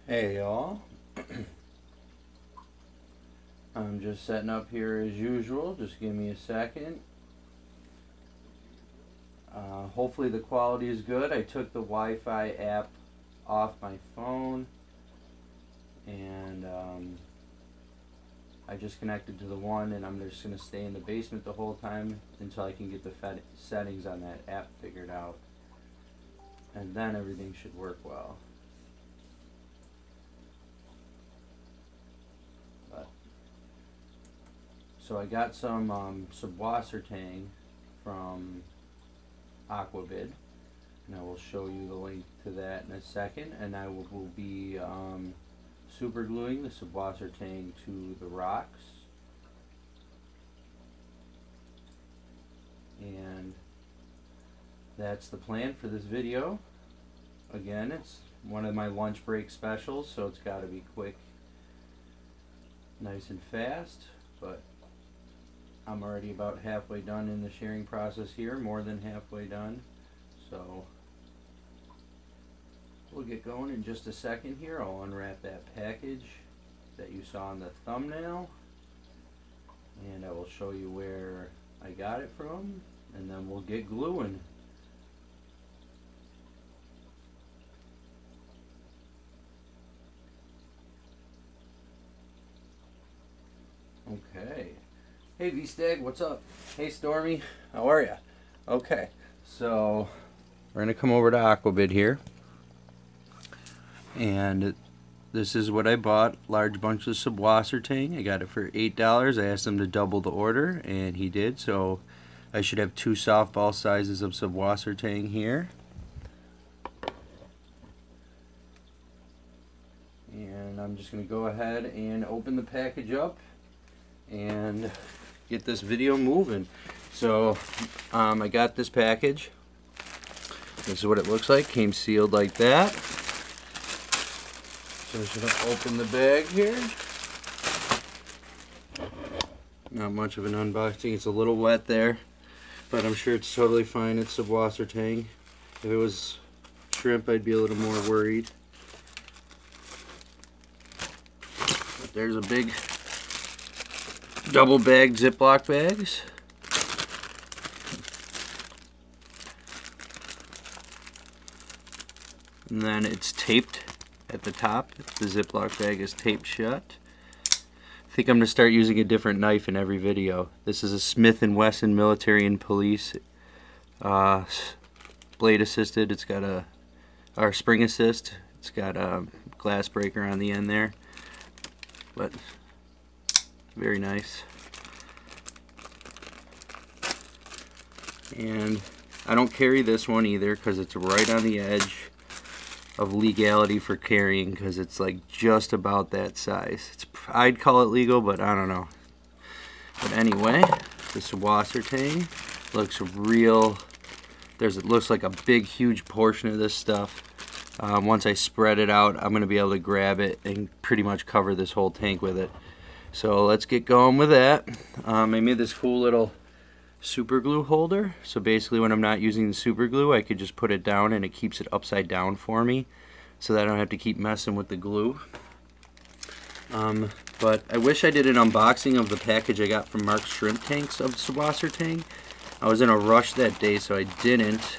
Hey y'all, I'm just setting up here as usual, just give me a second. Hopefully the quality is good. I took the Wi-Fi app off my phone and I just connected to the one, and I'm just going to stay in the basement the whole time until I can get the settings on that app figured out, and then everything should work well. So I got some Subwassertang from Aquabid, and I will show you the link to that in a second, and I will be super gluing the Subwassertang to the rocks, and that's the plan for this video. Again, it's one of my lunch break specials, so it's got to be quick, nice and fast, but I'm already about halfway done in the sharing process here, more than halfway done, so we'll get going in just a second here. I'll unwrap that package that you saw in the thumbnail, and I will show you where I got it from, and then we'll get gluing. Okay. Hey V-Stag, what's up? Hey Stormy, how are ya? Okay, so we're gonna come over to Aquabid here, and this is what I bought. Large bunch of Subwassertang. I got it for $8. I asked him to double the order, and he did. So I should have 2 softball sizes of Subwassertang here. And I'm just gonna go ahead and open the package up and get this video moving. So I got this package. This is what it looks like. Came sealed like that. So I'm just gonna open the bag here. Not much of an unboxing. It's a little wet there, but I'm sure it's totally fine. It's Subwassertang. If it was shrimp, I'd be a little more worried. But there's a big double bagged Ziploc bags. And then it's taped at the top. The Ziploc bag is taped shut. I think I'm going to start using a different knife in every video. This is a Smith & Wesson Military and Police blade assisted. It's got a spring assist. It's got a glass breaker on the end there. But very nice. And I don't carry this one either because it's right on the edge of legality for carrying, because it's like just about that size. I'd call it legal, but I don't know. But anyway, the Subwassertang looks real. It looks like a big, huge portion of this stuff. Once I spread it out, I'm going to be able to grab it and pretty much cover this whole tank with it. So let's get going with that. I made this cool little super glue holder. So basically when I'm not using the super glue, I could just put it down and it keeps it upside down for me, so that I don't have to keep messing with the glue. But I wish I did an unboxing of the package I got from Mark's Shrimp Tanks of Subwassertang. I was in a rush that day, so I didn't.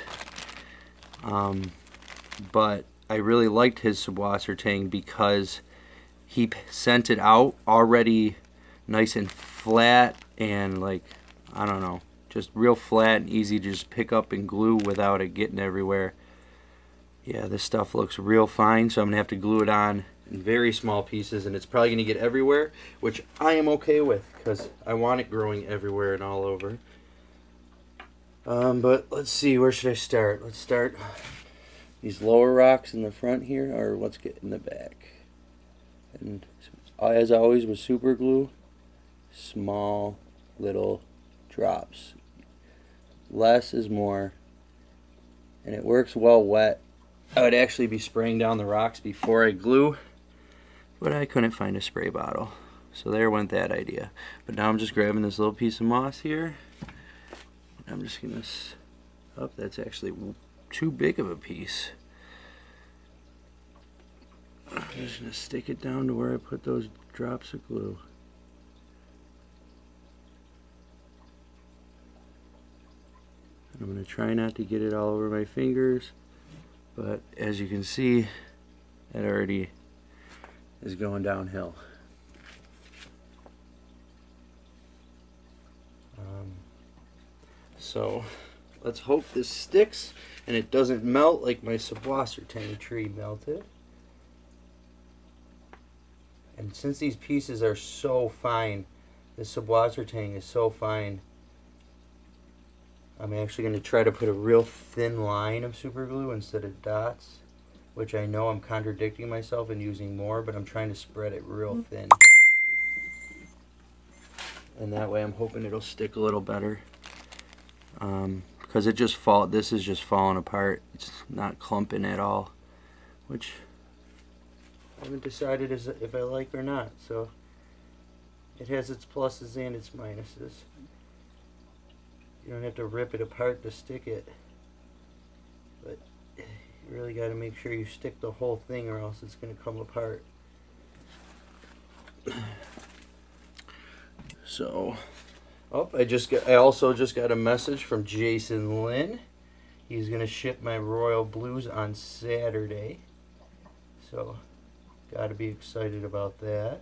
But I really liked his Subwassertang because he sent it out already nice and flat, and like, I don't know, just real flat and easy to just pick up and glue without it getting everywhere. Yeah, this stuff looks real fine, so I'm going to have to glue it on in very small pieces, and it's probably going to get everywhere, which I am okay with because I want it growing everywhere and all over. But let's see, where should I start? Let's start these lower rocks in the front here, or let's get in the back. And as always with super glue, small little drops. Less is more, and it works well wet. I would actually be spraying down the rocks before I glue, but I couldn't find a spray bottle, so there went that idea. But now I'm just grabbing this little piece of moss here. I'm just gonna, oh, that's actually too big of a piece. I'm just going to stick it down to where I put those drops of glue. I'm going to try not to get it all over my fingers, but as you can see, it already is going downhill. So let's hope this sticks and it doesn't melt like my Subwassertang tree melted. And since these pieces are so fine, the Subwassertang is so fine, I'm actually going to try to put a real thin line of super glue instead of dots, which I know I'm contradicting myself and using more, but I'm trying to spread it real thin. And that way I'm hoping it'll stick a little better. Because this is just falling apart. It's not clumping at all, which I haven't decided if I like or not. So it has its pluses and its minuses. You don't have to rip it apart to stick it, but you really got to make sure you stick the whole thing or else it's going to come apart. So, I also just got a message from Jason Lynn. He's going to ship my Royal Blues on Saturday. So, got to be excited about that.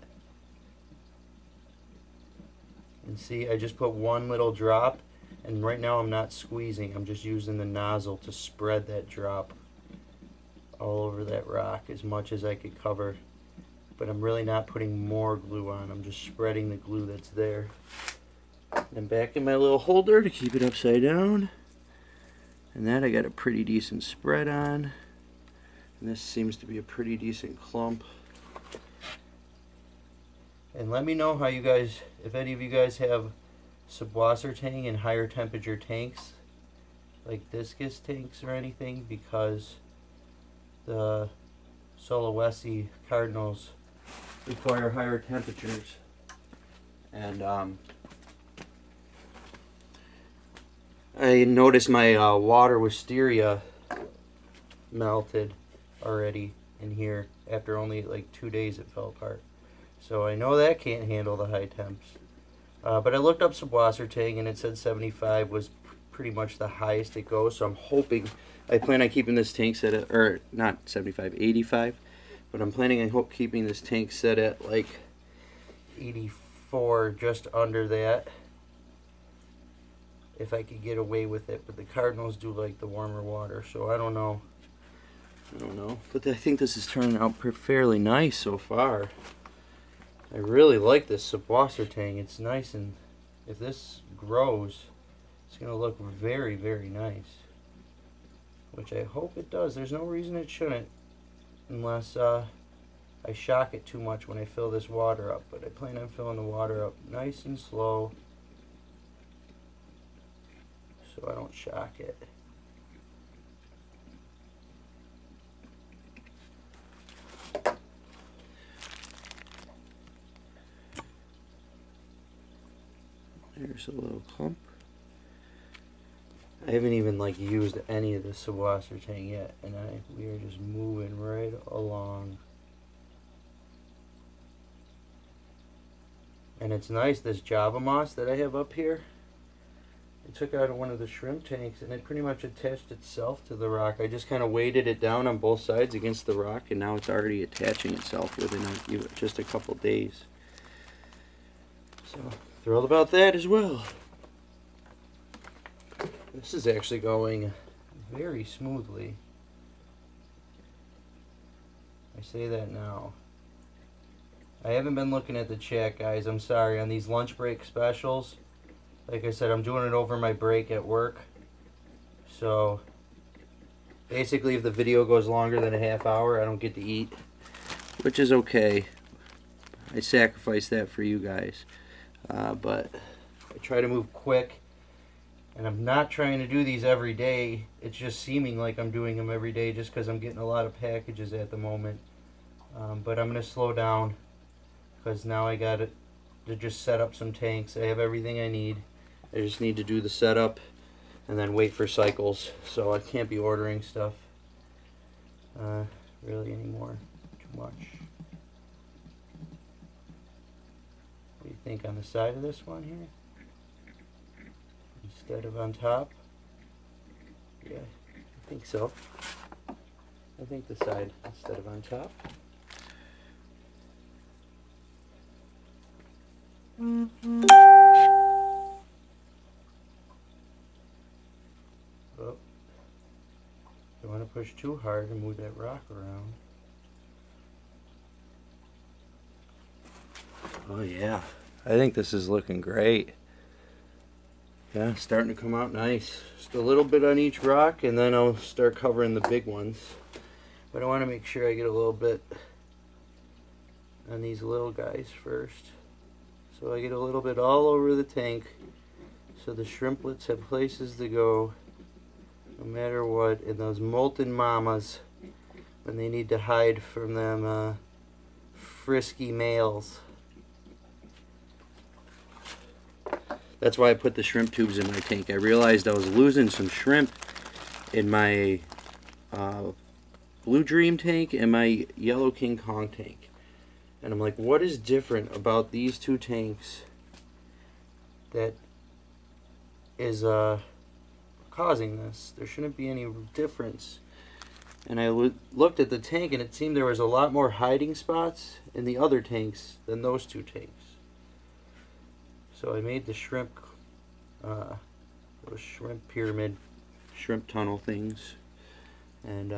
And see, I just put one little drop, and right now I'm not squeezing. I'm just using the nozzle to spread that drop all over that rock as much as I could cover. But I'm really not putting more glue on. I'm just spreading the glue that's there. And back in my little holder to keep it upside down. And that I got a pretty decent spread on. And this seems to be a pretty decent clump. And let me know how you guys, if any of you guys have Subwassertang in higher temperature tanks, like discus tanks or anything, because the Sulawesi Cardinals require higher temperatures. And I noticed my water wisteria melted already in here. After only like 2 days it fell apart. So I know that can't handle the high temps. But I looked up Subwassertang and it said 75 was pretty much the highest it goes. So I'm hoping, I plan on keeping this tank set at, or not 75, 85. But I'm planning on keeping this tank set at like 84, just under that, if I could get away with it. But the Cardinals do like the warmer water, so I don't know. But I think this is turning out fairly nice so far. I really like this Subwassertang. It's nice, and if this grows, it's going to look very, very nice. Which I hope it does. There's no reason it shouldn't, unless I shock it too much when I fill this water up. But I plan on filling the water up nice and slow so I don't shock it. There's a little clump. I haven't even like used any of the Subwassertang yet, and we are just moving right along. And it's nice, this Java moss that I have up here. I took out of one of the shrimp tanks and it pretty much attached itself to the rock. I just kind of weighted it down on both sides against the rock, and now it's already attaching itself within just a couple days. So thrilled about that as well. This is actually going very smoothly. I say that now. I haven't been looking at the chat, guys. I'm sorry. On these lunch break specials, like I said, I'm doing it over my break at work. So basically, if the video goes longer than a half hour, I don't get to eat, which is okay. I sacrifice that for you guys. But I try to move quick, and I'm not trying to do these every day. It's just seeming like I'm doing them every day just because I'm getting a lot of packages at the moment. But I'm going to slow down because now I got to just set up some tanks. I have everything I need. I just need to do the setup and then wait for cycles. So I can't be ordering stuff really anymore. I'm too much. What do you think on the side of this one here? Instead of on top? Yeah, I think so. I think the side instead of on top. Oh, don't want to push too hard and move that rock around. Oh yeah, I think this is looking great. Yeah, starting to come out nice. Just a little bit on each rock, and then I'll start covering the big ones. But I want to make sure I get a little bit on these little guys first. So I get a little bit all over the tank, so the shrimplets have places to go no matter what. And those molten mamas, when they need to hide from them frisky males. That's why I put the shrimp tubes in my tank. I realized I was losing some shrimp in my Blue Dream tank and my Yellow King Kong tank. And I'm like, what is different about these two tanks that is causing this? There shouldn't be any difference. And I looked at the tank, and it seemed there was a lot more hiding spots in the other tanks than those two tanks. So I made the shrimp, those shrimp pyramid, shrimp tunnel things, and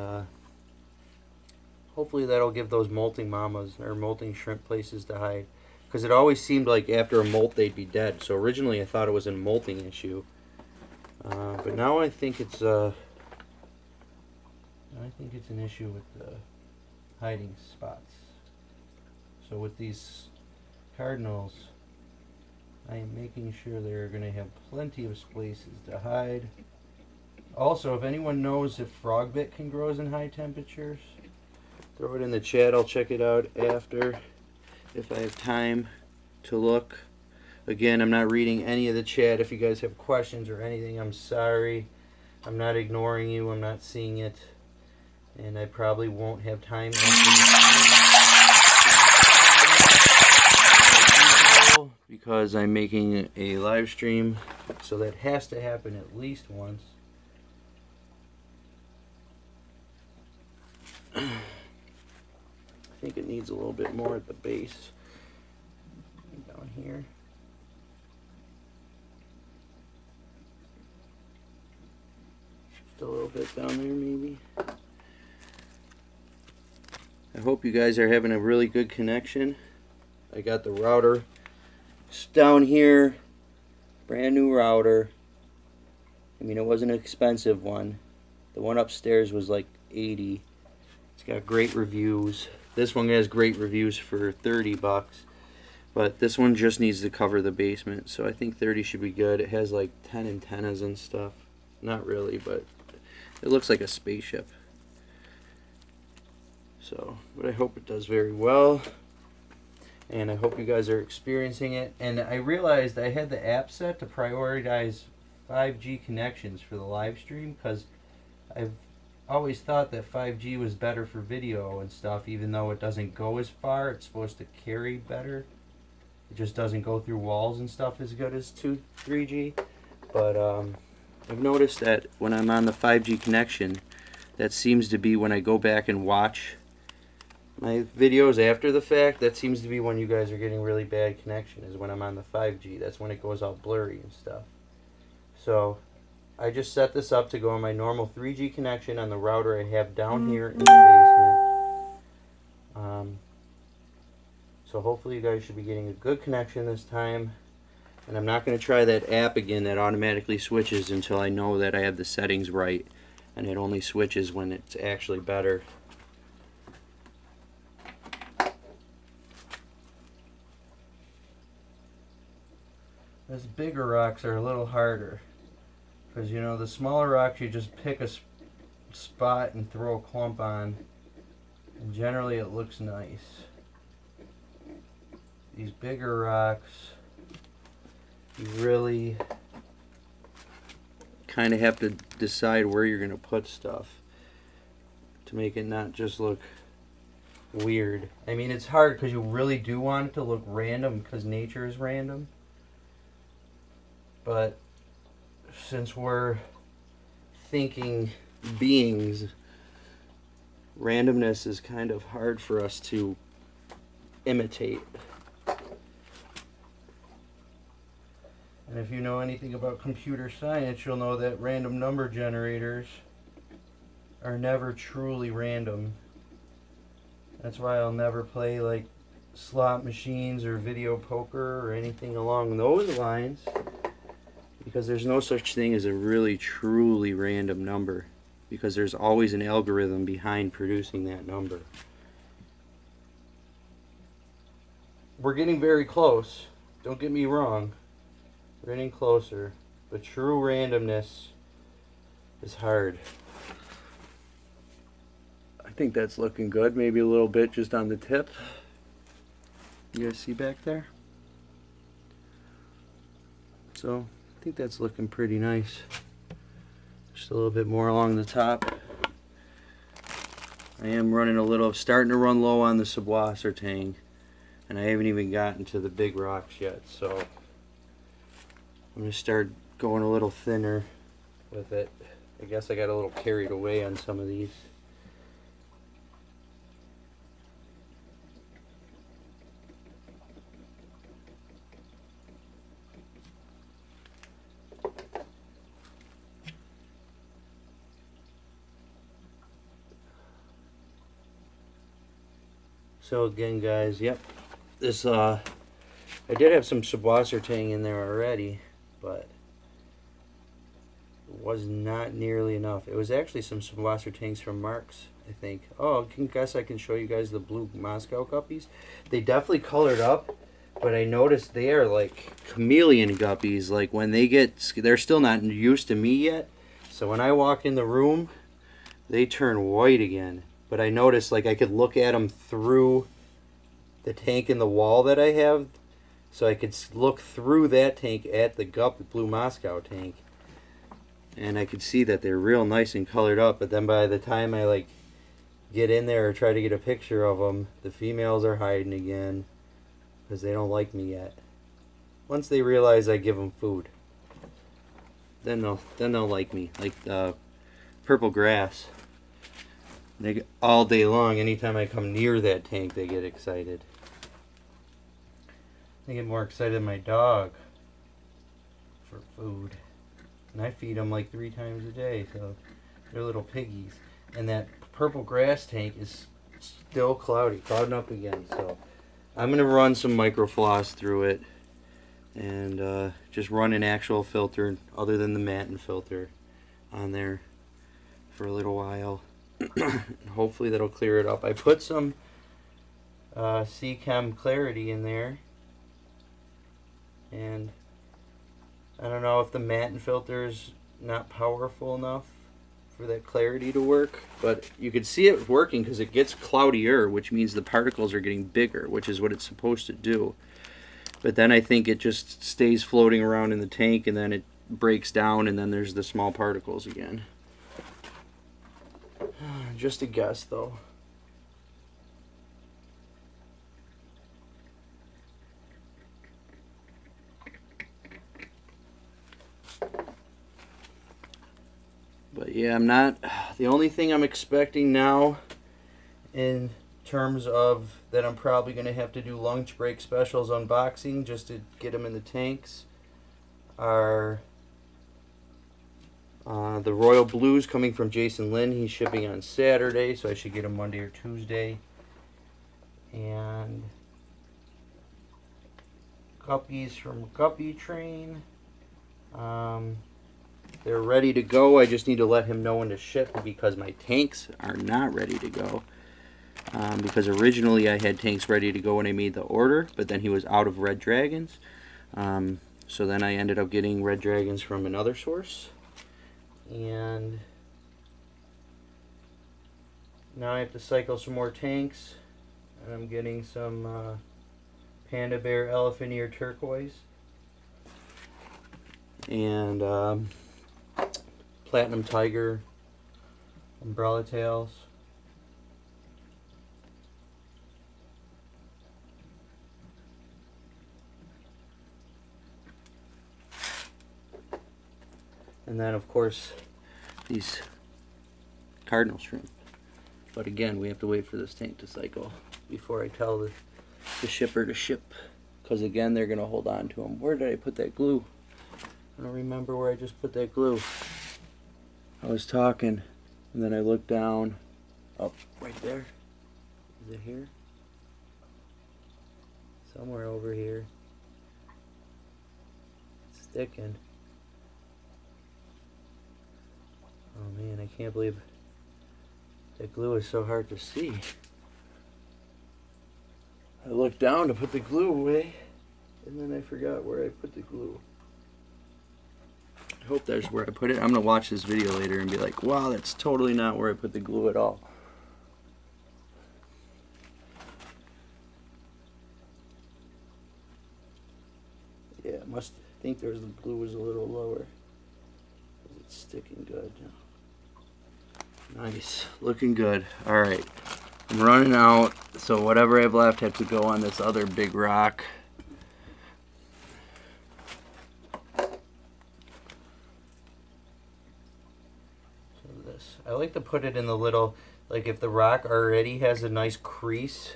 hopefully that'll give those molting mamas or molting shrimp places to hide. Because it always seemed like after a molt they'd be dead. So originally I thought it was a molting issue, but now I think it's an issue with the hiding spots. So with these Cardinals, I am making sure they're going to have plenty of places to hide. Also, if anyone knows if frogbit can grow in high temperatures, throw it in the chat. I'll check it out after if I have time to look. Again, I'm not reading any of the chat. If you guys have questions or anything, I'm sorry. I'm not ignoring you. I'm not seeing it. And I probably won't have time after because I'm making a live stream, so that has to happen at least once. I think it needs a little bit more at the base down here. Just a little bit down there maybe. I hope you guys are having a really good connection. I got the router down here, brand new router. I mean, it wasn't an expensive one. The one upstairs was like $80. It's got great reviews. This one has great reviews for $30, but this one just needs to cover the basement, so I think 30 should be good. It has like 10 antennas and stuff. Not really, but it looks like a spaceship. So, but I hope it does very well. And I hope you guys are experiencing it. And I realized I had the app set to prioritize 5G connections for the live stream, because I've always thought that 5G was better for video and stuff, even though it doesn't go as far. It's supposed to carry better. It just doesn't go through walls and stuff as good as 3G. But I've noticed that when I'm on the 5G connection, that seems to be when I go back and watch my videos after the fact, that seems to be when you guys are getting really bad connection, is when I'm on the 5G. That's when it goes all blurry and stuff. So I just set this up to go on my normal 3G connection on the router I have down here in the basement. So hopefully you guys should be getting a good connection this time. And I'm not going to try that app again that automatically switches until I know that I have the settings right. And it only switches when it's actually better. Those bigger rocks are a little harder, because you know, the smaller rocks you just pick a spot and throw a clump on, and generally it looks nice. These bigger rocks, you really kind of have to decide where you're going to put stuff to make it not just look weird. I mean, it's hard because you really do want it to look random because nature is random. But since we're thinking beings, randomness is kind of hard for us to imitate. And if you know anything about computer science, you'll know that random number generators are never truly random. That's why I'll never play like slot machines or video poker or anything along those lines, because there's no such thing as a really truly random number, because there's always an algorithm behind producing that number. We're getting very close, don't get me wrong, we're getting closer, but true randomness is hard. I think that's looking good, maybe a little bit just on the tip. You guys see back there? So I think that's looking pretty nice. Just a little bit more along the top. I am starting to run low on the Subwassertang, and I haven't even gotten to the big rocks yet, so I'm going to start going a little thinner with it. I guess I got a little carried away on some of these. So again, guys, yep, this I did have some Subwassertang in there already, but it was not nearly enough. It was actually some Subwassertangs from Mark's, I think. Oh, I can show you guys the blue Moscow guppies. They definitely colored up, but I noticed they are like chameleon guppies. Like when they're still not used to me yet, so when I walk in the room, they turn white again. But I noticed like I could look at them through the tank in the wall that I have, so I could look through that tank at the blue Moscow tank, and I could see that they're real nice and colored up. But then by the time I like get in there or try to get a picture of them, the females are hiding again because they don't like me yet. Once they realize I give them food, then they'll like me. Like purple grass. They get all day long, anytime I come near that tank, they get excited. They get more excited than my dog for food. And I feed them like 3 times a day, so they're little piggies. And that purple grass tank is still clouding up again. So I'm going to run some microfloss through it and just run an actual filter other than the Matin filter on there for a little while. Hopefully that'll clear it up. I put some C-Chem Clarity in there, and I don't know if the Matin filter is not powerful enough for that clarity to work, but you can see it working because it gets cloudier, which means the particles are getting bigger, which is what it's supposed to do. But then I think it just stays floating around in the tank, and then it breaks down, and then there's the small particles again. Just a guess, though. But yeah, the only thing I'm expecting now in terms of that I'm probably going to have to do lunch break specials unboxing just to get them in the tanks are the Royal Blues coming from Jason Lynn. He's shipping on Saturday, so I should get them Monday or Tuesday. And Guppies from Guppy Train. They're ready to go. I just need to let him know when to ship because my tanks are not ready to go. Because originally I had tanks ready to go when I made the order, but then he was out of red dragons. So then I ended up getting red dragons from another source. And now I have to cycle some more tanks, and I'm getting some Panda Bear Elephant Ear Turquoise and Platinum Tiger Umbrella Tails. And then of course these Cardinal shrimp. But again, we have to wait for this tank to cycle before I tell the shipper to ship. Because again, they're going to hold on to them. Where did I put that glue? I don't remember where I just put that glue. I was talking, and then I looked down. Oh, right there. Is it here? Somewhere over here. It's sticking. Oh man, I can't believe that glue is so hard to see. I looked down to put the glue away, and then I forgot where I put the glue. I hope there's where I put it. I'm going to watch this video later and be like, wow, that's totally not where I put the glue at all. Yeah, I must think the glue was a little lower. It's sticking good. Nice, looking good. All right, I'm running out, so whatever I have left has to go on this other big rock. I like to put it in the little, like if the rock already has a nice crease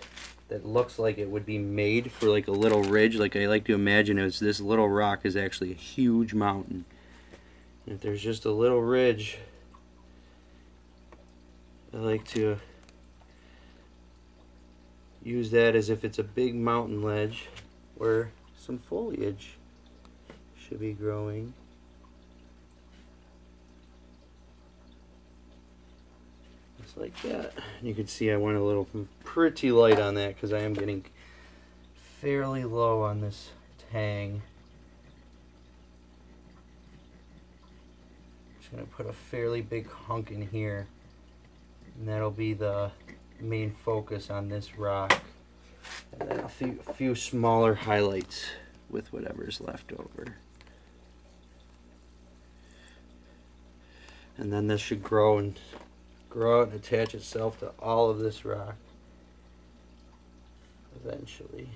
that looks like it would be made for like a little ridge, like I like to imagine it's this little rock is actually a huge mountain. And if there's just a little ridge, I like to use that as if it's a big mountain ledge where some foliage should be growing. Just like that. You can see I went a little pretty light on that because I am getting fairly low on this tang. I'm just going to put a fairly big hunk in here, and that'll be the main focus on this rock. And then a few smaller highlights with whatever's left over. And then this should grow out and attach itself to all of this rock eventually.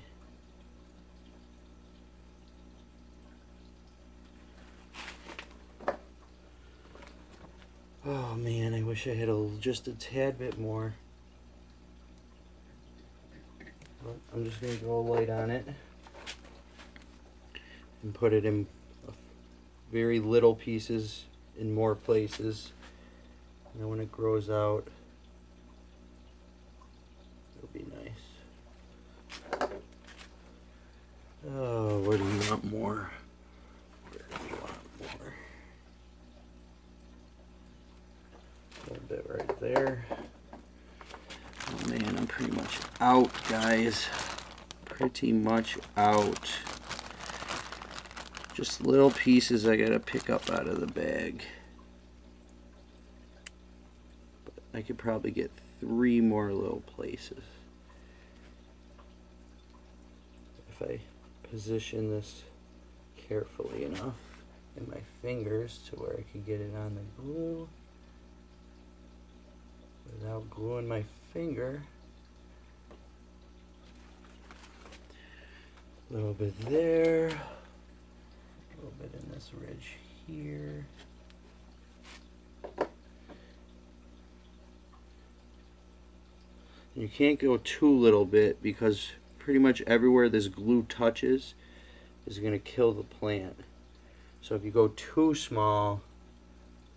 Oh man, I wish I had just a tad bit more. But I'm just going to go light on it and put it in very little pieces in more places. And then when it grows out, it'll be nice. Oh, where do you want more? Where do you want more? A little bit right there. Oh man, I'm pretty much out, guys. Pretty much out. Just little pieces I gotta pick up out of the bag. I could probably get 3 more little places if I position this carefully enough in my fingers to where I could get it on the glue without gluing my finger. A little bit there, a little bit in this ridge here. You can't go too little bit because pretty much everywhere this glue touches is going to kill the plant. So if you go too small,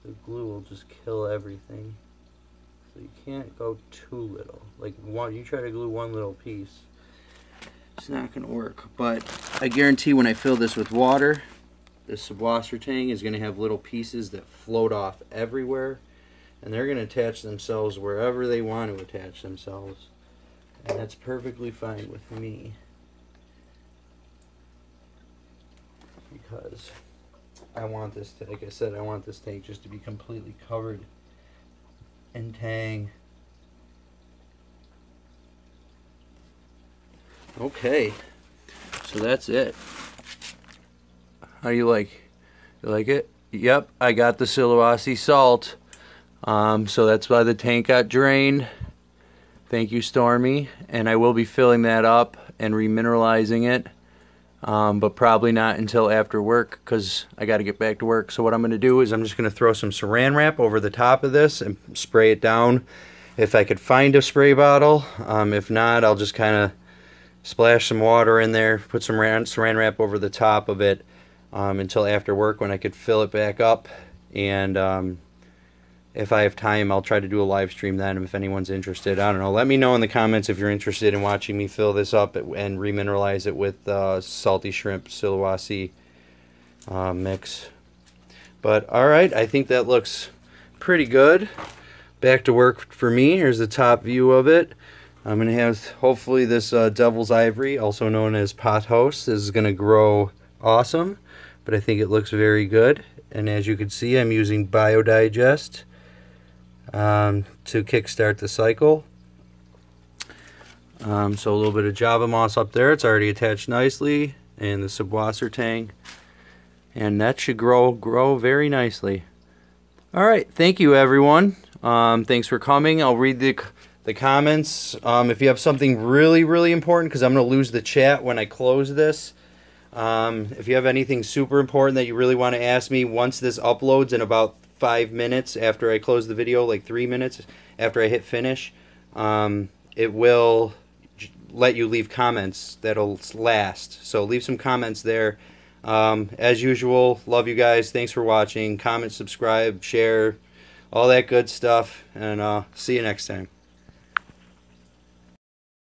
the glue will just kill everything. So you can't go too little. Like you try to glue one little piece, it's not going to work. But I guarantee when I fill this with water, this Subwassertang is going to have little pieces that float off everywhere. And they're going to attach themselves wherever they want to attach themselves. And that's perfectly fine with me. Because I want this, like I said, I want this tank just to be completely covered in tang. Okay. So that's it. How do you like? You like it? Yep, I got the Sulawesi salt. So that's why the tank got drained. Thank you, Stormy. And I will be filling that up and remineralizing it. but probably not until after work because I got to get back to work. So what I'm going to do is I'm just going to throw some saran wrap over the top of this and spray it down if I could find a spray bottle. If not, I'll just kind of splash some water in there, put some saran wrap over the top of it until after work when I could fill it back up. And if I have time, I'll try to do a live stream then if anyone's interested. I don't know. Let me know in the comments if you're interested in watching me fill this up and remineralize it with salty shrimp Sulawesi mix. But alright, I think that looks pretty good. Back to work for me. Here's the top view of it. I'm going to have, hopefully, this Devil's Ivory, also known as Pot Host, is going to grow awesome. But I think it looks very good. And as you can see, I'm using Biodigest to kickstart the cycle. So a little bit of Java Moss up there. It's already attached nicely. And the Subwassertang. And that should grow very nicely. Alright, thank you everyone. Thanks for coming. I'll read the comments. If you have something really important, because I'm going to lose the chat when I close this. If you have anything super important that you really want to ask me once this uploads in about 5 minutes after I close the video, like 3 minutes after I hit finish, it will let you leave comments that'll last. So leave some comments there. As usual, love you guys. Thanks for watching. Comment, subscribe, share, all that good stuff. And see you next time.